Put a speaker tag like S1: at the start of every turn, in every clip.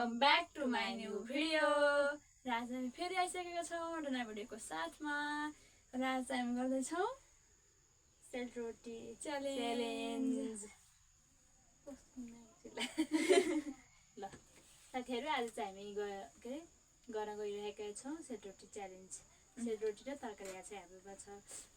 S1: Welcome back to my new video. र आज हामी फेरि आइसकेका छौँ नयाँ भिडियोको साथमा। र आज हामी गर्दैछौँ सेलरोटी च्यालेन्ज। ल साथीहरू, आज चाहिँ हामी गर्न गइरहेका छौँ सेलरोटी च्यालेन्ज। सेलरोटी र तरकारी यहाँ चाहिँ हाम्रोमा छ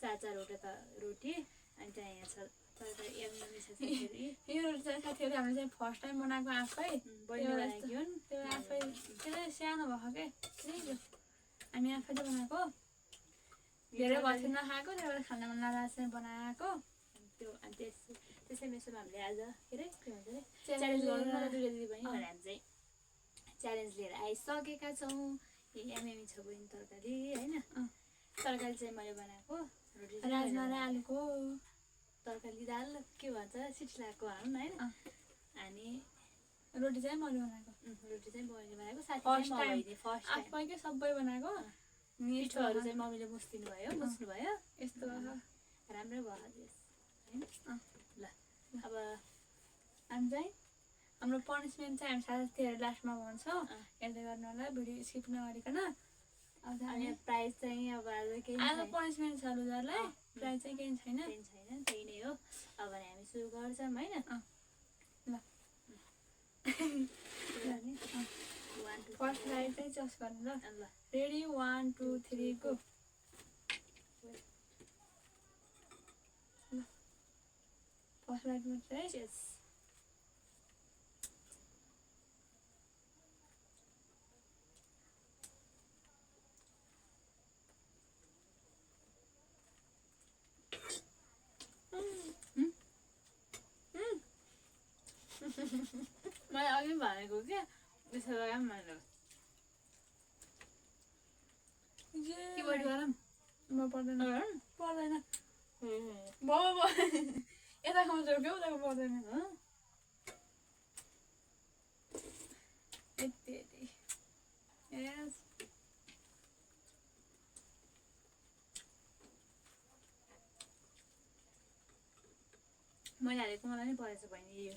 S1: चारवटा रोटी अनि चाहिँ यहाँ छ तरकारी। यो रोटी चाहिँ साथीहरू हामीले चाहिँ फर्स्ट टाइम बनाएको आफै त्यो आफै त्यसलाई सानो भएको के हामी आफैले बनाएको। धेरै भयो नखाएको, त्यही भएर खाना मन लागेर चाहिँ बनाएको त्यो। अनि त्यसै मेसोमा हामीले आज के भन्छ अरे च्यालेन्ज गर्नु दिदी बहिनी भनेर हामी चाहिँ च्यालेन्ज लिएर आइसकेका छौँ। यमी छ बहिनी तरकारी होइन। तरकारी चाहिँ मैले बनाएको रोटी राजमा र आलुको तरकारी दाल के भन्छ सिटी लगाएको भनौँ न होइन। अनि रोटी चाहिँ मैले बनाएको साथी आफैकै सबै बनाएको। मिठोहरू चाहिँ मम्मीले मुछिदिनु भयो बुझ्नुभयो। यस्तो राम्रो भयो होइन। ल अब हामी चाहिँ हाम्रो पनिसमेन्ट चाहिँ हामी साथीहरू लास्टमा भन्छौँ, हेर्दै गर्नु होला भिडियो स्किप नगरिकन। अनि प्राइज चाहिँ अब आज पनिसमेन्ट छ लुजरलाई, प्राइज चाहिँ केही छैन त्यही नै हो। अब भने हामी सुरु गर्छौँ होइन। ल फर्स्ट लाइट चाहिँ चस गर्नु ल। Ready 1 2 3 go. फर्स्ट लाइट मात्रै चेस। मैले अघि भनेको क्या त्यसो लगाए पनि मैले किबोर्ड गरौँ म पर्दैन यता खाउँछ क्या उताको पर्दैन यति मैले हालेको मलाई नै परेछ बहिनी यो।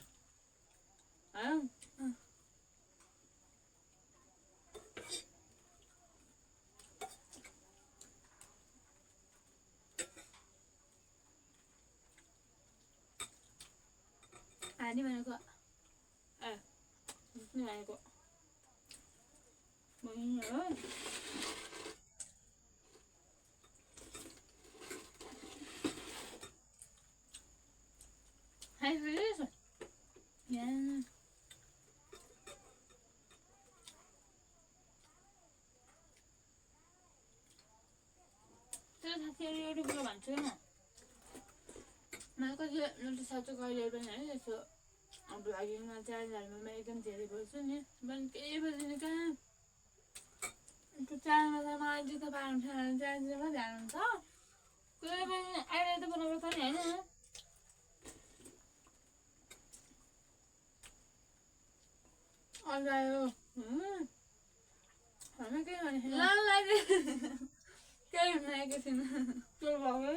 S1: हानी भनेको भनेको हो। साथीहरू एउटा कुरो भन्छु होइन, मैले कति रोटी साँच्चो कहिले पनि है यस्तो भ्लगिङमा च्यानलहरूमा म एकदम धेरै बोल्छु नि। मैले केही बोल्दिनँ कहाँ त्यो च्यानलमा त मलाई जित्न पाएको छैन। च्यानलमा ध्यान हुन्छ कुनै पनि अहिले त बनाएको छ नि होइन। अगायो हामी के भने केही बनाएको छैन। तेल भयो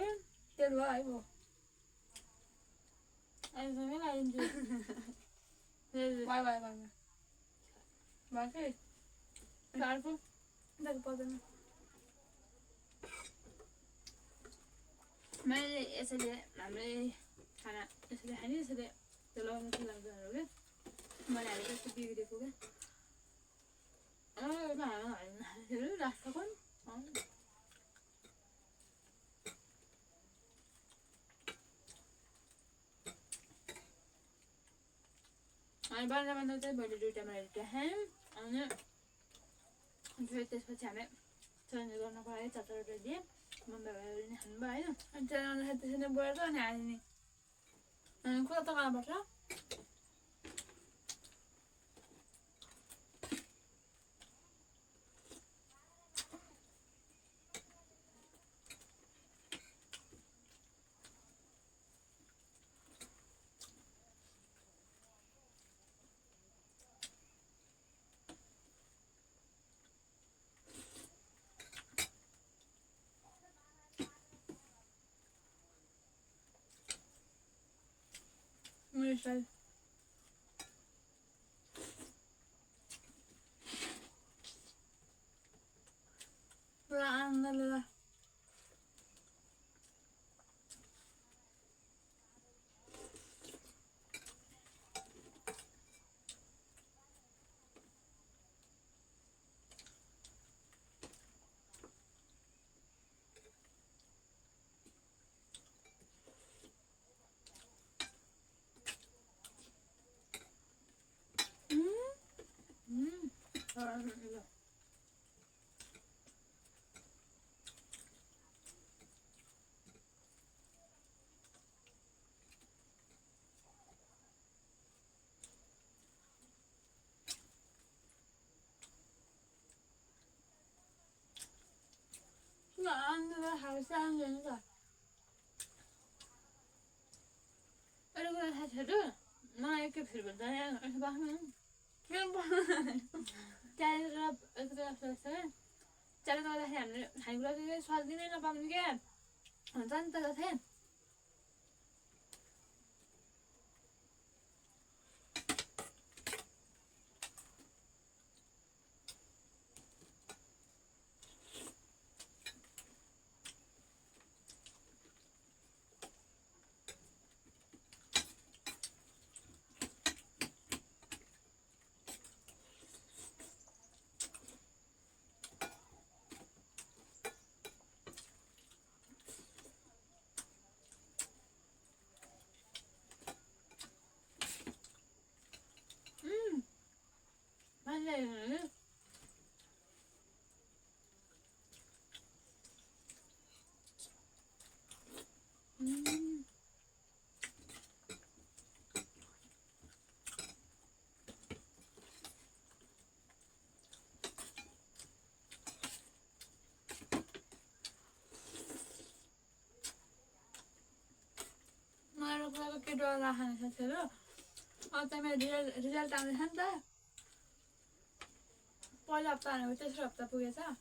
S1: तेल भयो है भयो अहिलेसँगै लगाइदिन्छु भयो भयो भयो भएकै अर्को दाजु पर्दैन। मैले यसरी हामीले खाना यसरी खाने यसरी त्यो लगाउनु चाहिँ लाग्दैहरू क्या मैले हालेको यस्तो बिग्रेको क्या राख्छको अनि बाँड्दा चाहिँ मैले दुइटामा दुइटा खायौँ। अनि त्यसपछि हामी चेन्ज गर्नको लागि चारवटा दिएँ। मम्मी भाइहरूले नि खानुभयो होइन। अनि च्यानल त्यसरी नै बोलेर अनि हाल्ने अनि कता त खानुपर्छ। मेरो style 이거. 나는 할상인가. 그리고 사실은 나 이렇게 빌빌다냐 그래서 하면 짜리가 그랬어요. 짜리가 하면 한국에 사진이나 받는 게 괜찮다 같아. 맞아요. 그렇게 좋아라 하는 자체로 어쩌면 리절트 안 한다. 빨리 없다는 거 뜻이 없다 보여서.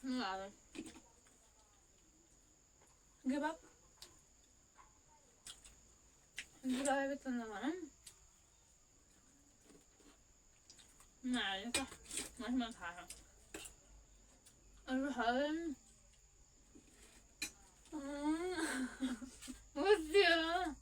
S1: 알아. 이게 봐. 이거 해봤잖아, 나는. 알겠어. 마지막 가요. 얼른. 뭐지요?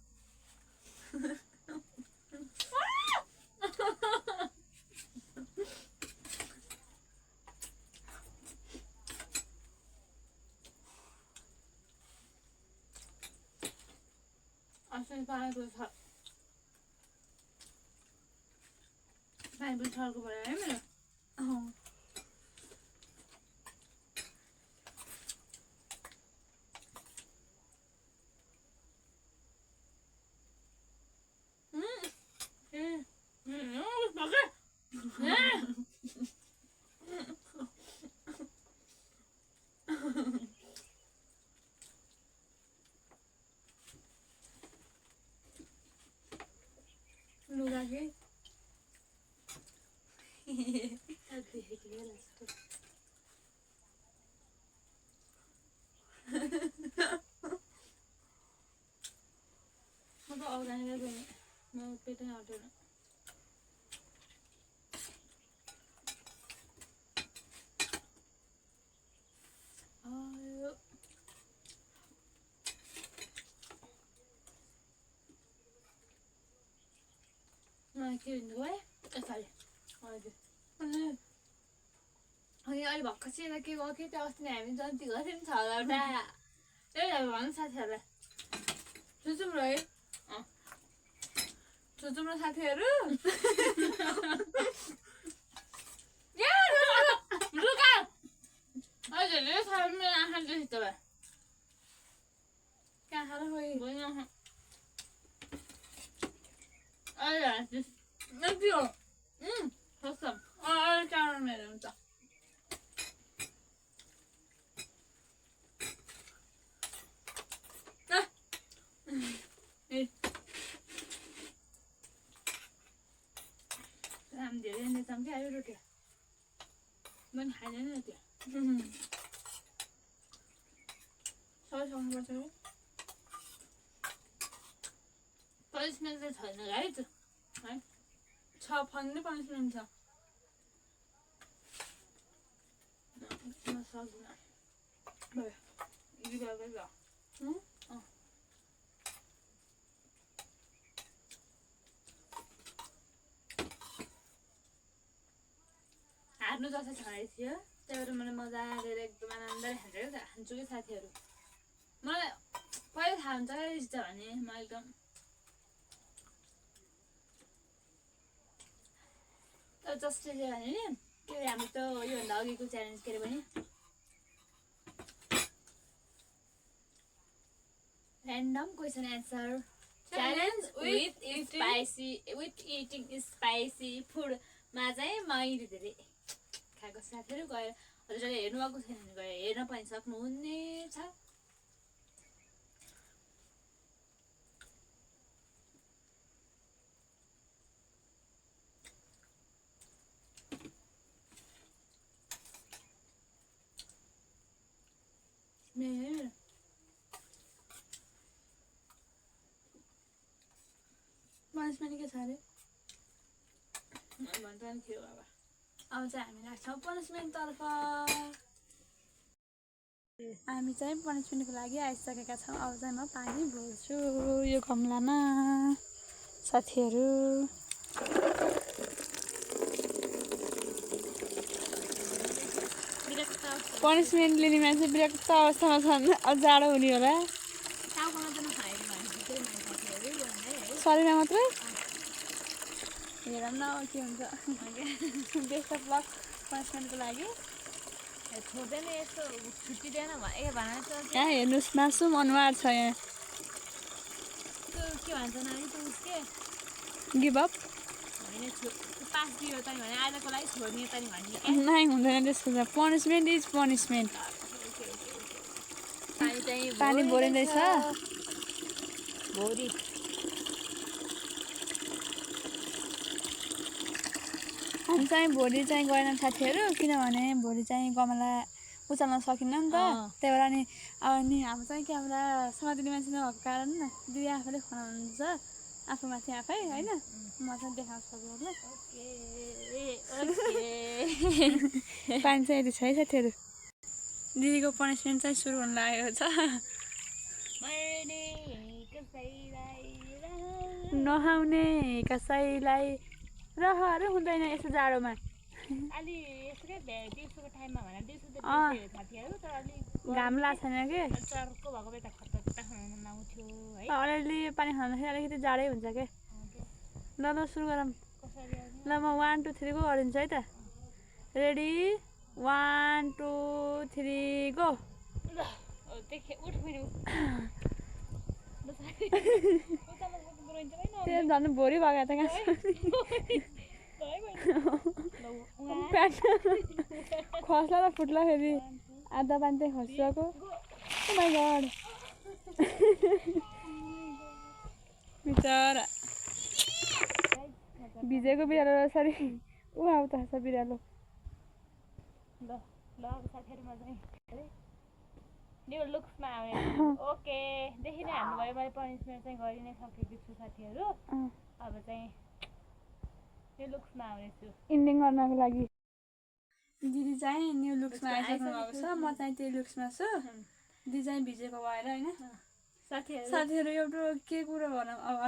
S1: 아침에 바이브 살고 버려요. 먹어. 누가게? Nó có ra đây rồi. Nó biết thế nào rồi. Này kia nữa ấy. Phải. Honey ơi bọc cái này kia có cái cho này mình cho tựa thêm thở vào ra. Đây là món sa thịt này. 조금 래? 조금만 사태를? 야, 누가? 아니, 내 삶에 한 적 있잖아. 그냥 하루 후에 뭐냐? 아니, 알았지. 나 뛰어. 응, 봤어. 짜르네, 진짜. làm để lên tấm cái rồi kìa mình hai đến rồi kìa thôi xong rồi thôi 빠지면서 더 나가야지 자 반대 빠지면서 나 사구나 왜 이게 왜야 응? खानु जस्तै छँदै थियो त्यही भएर मैले मजाले एकदम आनन्दले खान्छु कि साथीहरू मलाई पहिला थाहा हुन्छ क्या इच्छा भने म एकदम तर जसले भने नि के अरे हाम्रो त योभन्दा अघिको च्यालेन्ज के अरे भने random question answer challenge with eating spicy फुडमा चाहिँ मैले धेरै खाएको साथीहरू गएर हजुरले हेर्नु भएको छैन भने गएर हेर्न पनि सक्नुहुनेछ पनिसमेन्ट के छ अरे भन्दा पनि थियो अब चाहिँ हामी लाग्छौँ पनिसमेन्टतर्फ हामी चाहिँ पनिसमेन्टको लागि आइसकेका छौँ अब चाहिँ म पानी भर्छु यो गमलामा साथीहरू पनिसमेन्ट लिने मान्छे विरक्त अवस्थामा छन् अब जाडो हुने होला शरीरमा मात्रै हेरौँ न के हुन्छ बेस्ट अफ लक पनिसमेन्टको लागि छोड्दैन यस्तो छुट्टिँदैन यहाँ हेर्नुहोस् मासुम अनुहार छ यहाँ के भन्छ नानी के गिभ अप पास दियो त भने आजको लागि छोड्ने त भन्ने नै हुँदैन त्यसको त पनिसमेन्ट इज पनिसमेन्ट पानी भरिँदैछ भोरी हामी चाहिँ भोलि चाहिँ गएन साथीहरू किनभने भोलि चाहिँ गमला उचाल्न सकिन्न नि त त्यही भएर नि अब नि हाम्रो चाहिँ क्यामेरा समातिने मान्छे नभएको कारण दिदी आफैले खनाउनुहुन्छ आफूमाथि आफै होइन म चाहिँ देखाउँछु सबैहरूलाई पानी चाहिँ यति छ है साथीहरू दिदीको पनिसमेन्ट चाहिँ सुरु हुन लागेको छ नहाउने कसैलाई रहर हुँदैन यस्तो जाडोमा अलि यसकै दिउँसोको टाइममा भने दिउँसो घाम लाग्छ छैन कि चर्को भएको बेला खतरा खान आउँथ्यो है अलिअलि पानी खाँदाखेरि अलिकति जाडै हुन्छ के ल ल सुरु गरौँ ल म 1 2 3 गो गरिदिन्छु है त रेडी 1 2 3 गो त्यो झन् भोरी भएको त खस्ला र फुट्ला फेरि आधा पानी चाहिँ खसिरहेको माइ गड बिचरा भिजेको बिरालो सरी ऊ आउँछ बिरालो ल ल साथीहरुमा चाहिँ न्यू लुक्समा आउने ओके देखि नै हाल्नु भयो मैले पनिसमेन्ट चाहिँ गरि नै सकेको छु साथीहरु अब चाहिँ न्यू लुक्समा आउने छु इन्डिङ गर्नको लागि दिदी चाहिँ न्यू लुक्समा आइसक्नु भएको छ म चाहिँ त्यही लुक्समा छु दिदी चाहिँ भिजेको भएर हैन साथीहरु एउटा के कुरा भनौं अब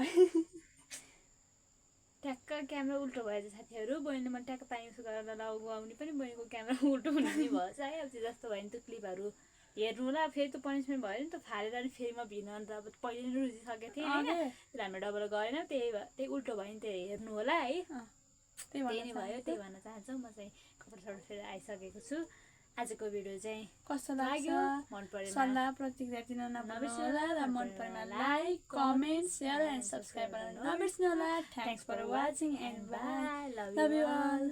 S1: ट्याक्क क्यामेरा उल्टो भएछ साथीहरु बहिनीले म ट्याक्क पानी युज गरेर लगाउने पनि बहिनीको क्यामेरा उल्टो हुने नि भएछ है अब जस्तो भयो नि त्यो क्लिपहरु हेर्नु होला फेरि त पनिसमेन्ट भयो नि त फालेर अनि फेरि म भिन्न अन्त अब पहिले नै रुजिसके थिए हैन त्यसले हामी डबल गरेन त्यही उल्टो भयो नि त्यो हेर्नु होला है त्यही नै भयो त्यही भन्न चाहन्छु म चाहिँ कपडा सडा फेरि आइसकेको छु आजको भिडियो चाहिँ कस्तो लाग्यो मन परेन सल्लाह प्रतिक्रिया दिन नबिर्सनु होला र मन परेमा like comment share and subscribe गर्न नबिर्सनु होला thanks for watching and bye love you all